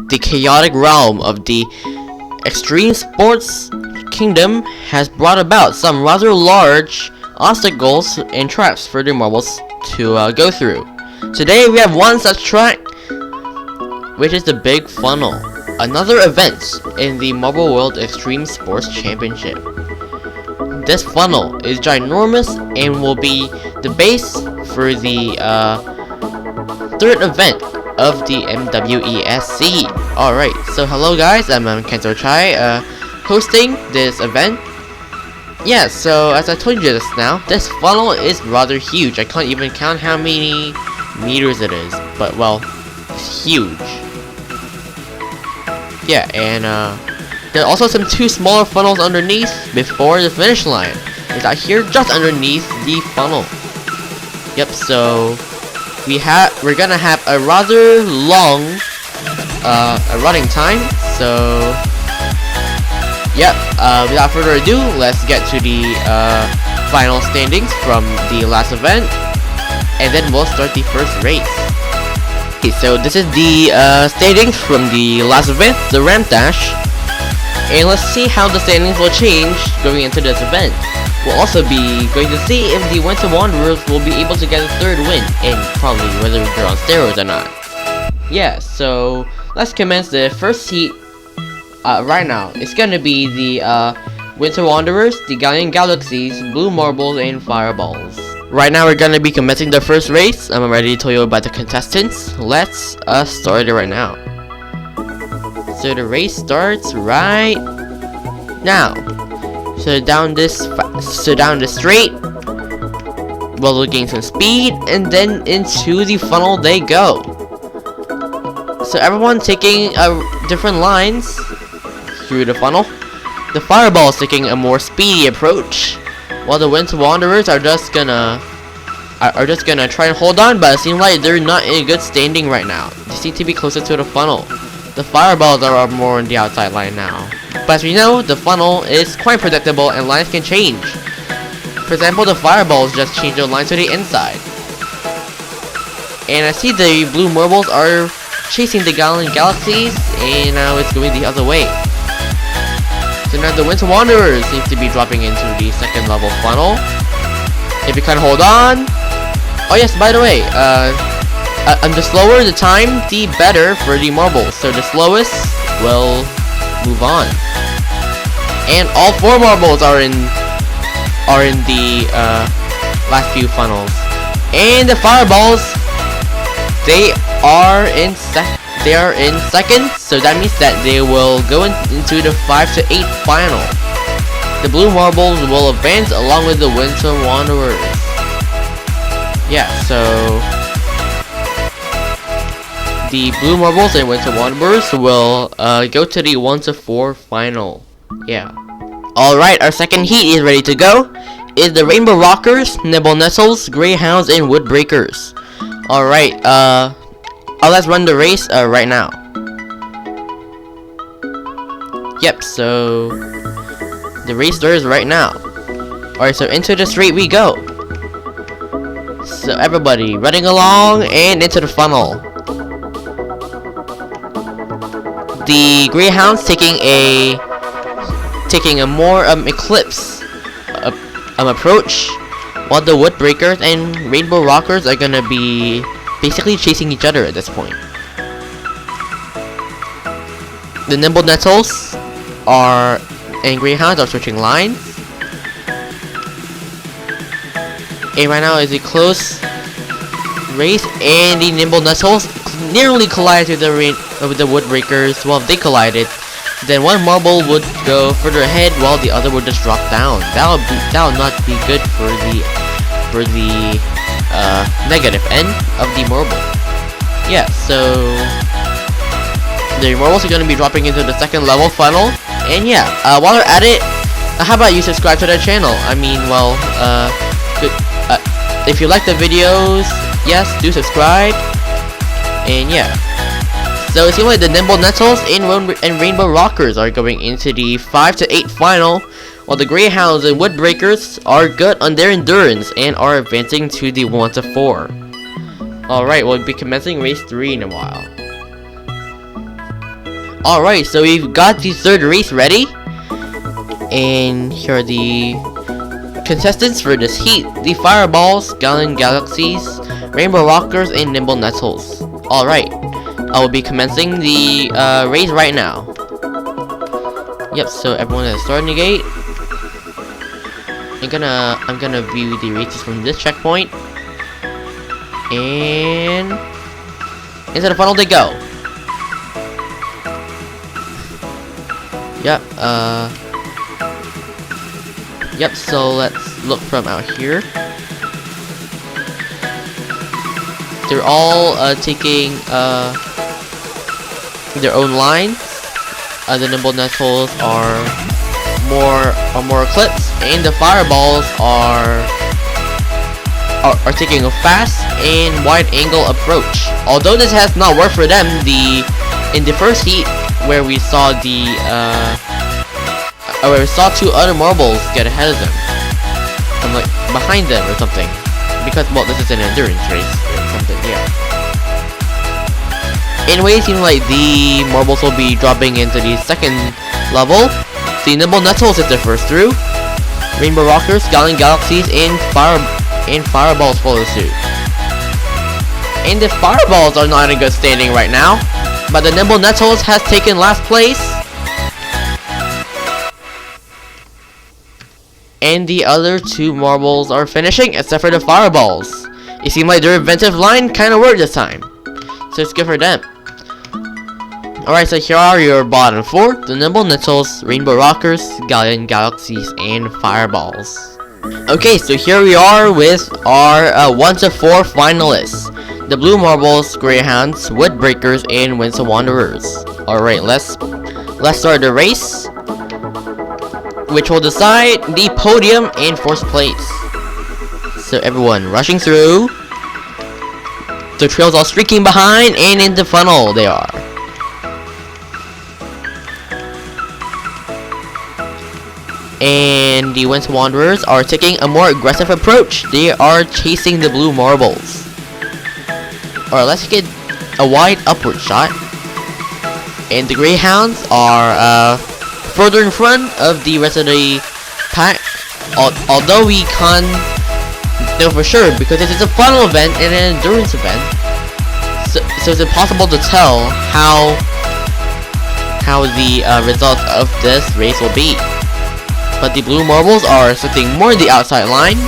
the chaotic realm of the extreme sports kingdom has brought about some rather large obstacles and traps for the marbles to go through. Today we have one such track, which is the Big Funnel, another event in the Marble World Extreme Sports Championship. This funnel is ginormous and will be the base for the third event of the MWESC. Alright, so hello guys, I'm Kenzo Chai, hosting this event. Yeah, so as I told you just now, this funnel is rather huge. I can't even count how many meters it is, but well, it's huge. Yeah, and there are also some two smaller funnels underneath before the finish line. It's out here just underneath the funnel. Yep, so we're gonna have a rather long a running time. So yep, without further ado, let's get to the final standings from the last event, and then we'll start the first race. Okay, so this is the standings from the last event, the ramp dash, and let's see how the standings will change going into this event. We'll also be going to see if the Winter Wanderers will be able to get a third win, and probably whether they're on steroids or not. Yeah, so let's commence the first heat right now. It's gonna be the Winter Wanderers, the Galleon Galaxies, Blue Marbles, and Fireballs. Right now we're gonna be commencing the first race. I'm ready to tell you about the contestants. Let's start it right now. So the race starts right now. So down this straight, we'll gain some speed, and then into the funnel they go. So everyone taking different lines through the funnel. The Fireball is taking a more speedy approach, while the Winter Wanderers are just gonna try and hold on, but it seems like they're not in a good standing right now. They seem to be closer to the funnel. The Fireballs are more on the outside line now. But as we know, the funnel is quite predictable and lines can change. For example, the Fireballs just change their line to the inside. And I see the Blue Marbles are chasing the Galleon Galaxies, and now it's going the other way. So now the Winter Wanderers seems to be dropping into the second level funnel. If you can hold on. Oh yes, by the way, the slower the time, the better for the marbles. So the slowest will move on. And all four marbles are in the last few funnels. And the Fireballs, they are in second, so that means that they will go into the 5 to 8 final. The Blue Marbles will advance along with the Winter Wanderers. Yeah, so the Blue Marbles and Winter Wanderers will go to the 1 to 4 final. Yeah. Alright, our second heat is ready to go. Is the Rainbow Rockers, Nibble Nettles, Greyhounds, and Woodbreakers. Alright, let's run the race right now. Yep, so the race starts right now. Alright, so into the straight we go. So everybody running along and into the funnel. The Greyhounds taking a more eclipse approach, while the Woodbreakers and Rainbow Rockers are gonna be basically chasing each other at this point. The Nimble Nettles and Greyhounds are switching lines. And right now is a close race, and the Nimble Nettles nearly collided with the Woodbreakers. Well, if they collided, then one marble would go further ahead while the other would just drop down. That would not be good for the negative end of the marble. Yeah, so the marbles are going to be dropping into the second level funnel. And yeah, while they're at it, how about you subscribe to the channel? I mean, well, if you like the videos, yes, do subscribe. And yeah, so it seems like the Nimble Nettles and Rainbow Rockers are going into the 5 to 8 final, while the Greyhounds and Woodbreakers are good on their endurance and are advancing to the 1 to 4. Alright, we'll be commencing race 3 in a while. Alright, so we've got the third race ready. And here are the contestants for this heat. The Fireballs, Galleon Galaxies, Rainbow Rockers, and Nimble Nettles. Alright, I will be commencing the race right now. Yep, so everyone is starting the gate. I'm gonna view the races from this checkpoint. And into the funnel they go. Yep, yep, so let's look from out here. They're all taking their own lines. The Nimble Nettles are more eclipsed, and the Fireballs are taking a fast and wide angle approach. Although this has not worked for them, in the first heat where we saw where we saw two other marbles get ahead of them, I'm like behind them or something, because well, this is an endurance race or something, yeah. Anyway, it seems like the marbles will be dropping into the second level. The Nimble Nettles is the first through. Rainbow Rockers, Galleon Galaxies, and Fireballs follow suit. And the Fireballs are not in good standing right now, but the Nimble Nettles has taken last place. And the other two marbles are finishing, except for the Fireballs. It seems like their inventive line kinda worked this time, so it's good for them. Alright, so here are your bottom four: the Nimble Nettles, Rainbow Rockers, Galleon Galaxies, and Fireballs. Okay, so here we are with our 1 to 4 finalists: the Blue Marbles, Greyhounds, Woodbreakers, and Winds of Wanderers. Alright, let's start the race, which will decide the podium and first place. So everyone rushing through. The trails are streaking behind, and in the funnel they are. And the Winds Wanderers are taking a more aggressive approach. They are chasing the Blue Marbles. Alright, let's get a wide upward shot. And the Greyhounds are further in front of the rest of the pack. Although we can't know for sure, because it is a funnel event and an endurance event, so it's impossible to tell how the results of this race will be. But the Blue Marbles are sitting more in the outside line,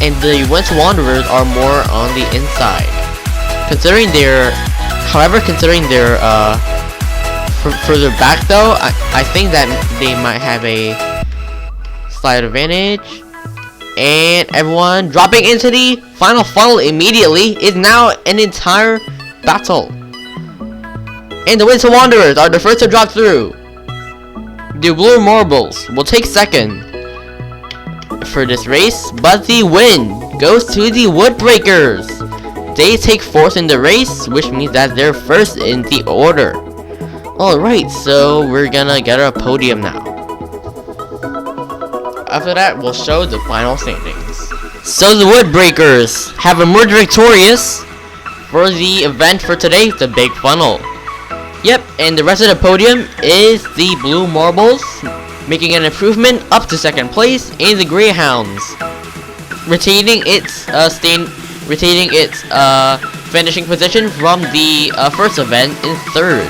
and the Winds Wanderers are more on the inside. Considering their further back though, I think that they might have a slight advantage. And everyone dropping into the final funnel immediately is now an entire battle. And the Winds Wanderers are the first to drop through. The Blue Marbles will take second for this race, but the win goes to the Woodbreakers. They take fourth in the race, which means that they're first in the order. Alright, so we're gonna get our podium now. After that, we'll show the final standings. So the Woodbreakers have emerged victorious for the event for today, the Big Funnel. Yep, and the rest of the podium is the Blue Marbles, making an improvement up to second place, and the Greyhounds retaining its finishing position from the first event in third.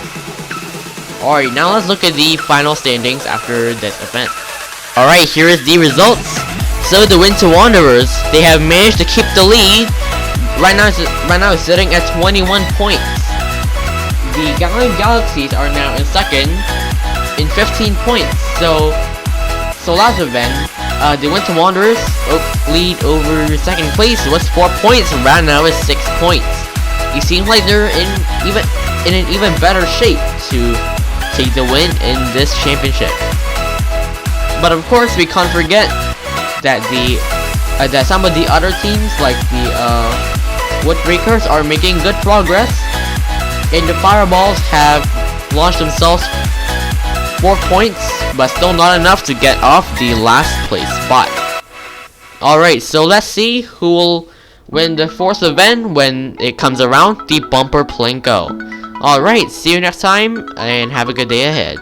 Alright, now let's look at the final standings after this event. Alright, here is the results. So the Winds Wanderers, they have managed to keep the lead. Right now it's sitting at 21 points. The Galleon Galaxies are now in second in 15 points. So last event, the Winds Wanderers lead over second place was 4 points, and right now is 6 points. It seems like they're in an even better shape to take the win in this championship. But of course, we can't forget that that some of the other teams, like the Woodbreakers, are making good progress, and the Fireballs have launched themselves 4 points, but still not enough to get off the last place spot. Alright, so let's see who will win the fourth event when it comes around, the Bumper Plinko. Alright, see you next time, and have a good day ahead.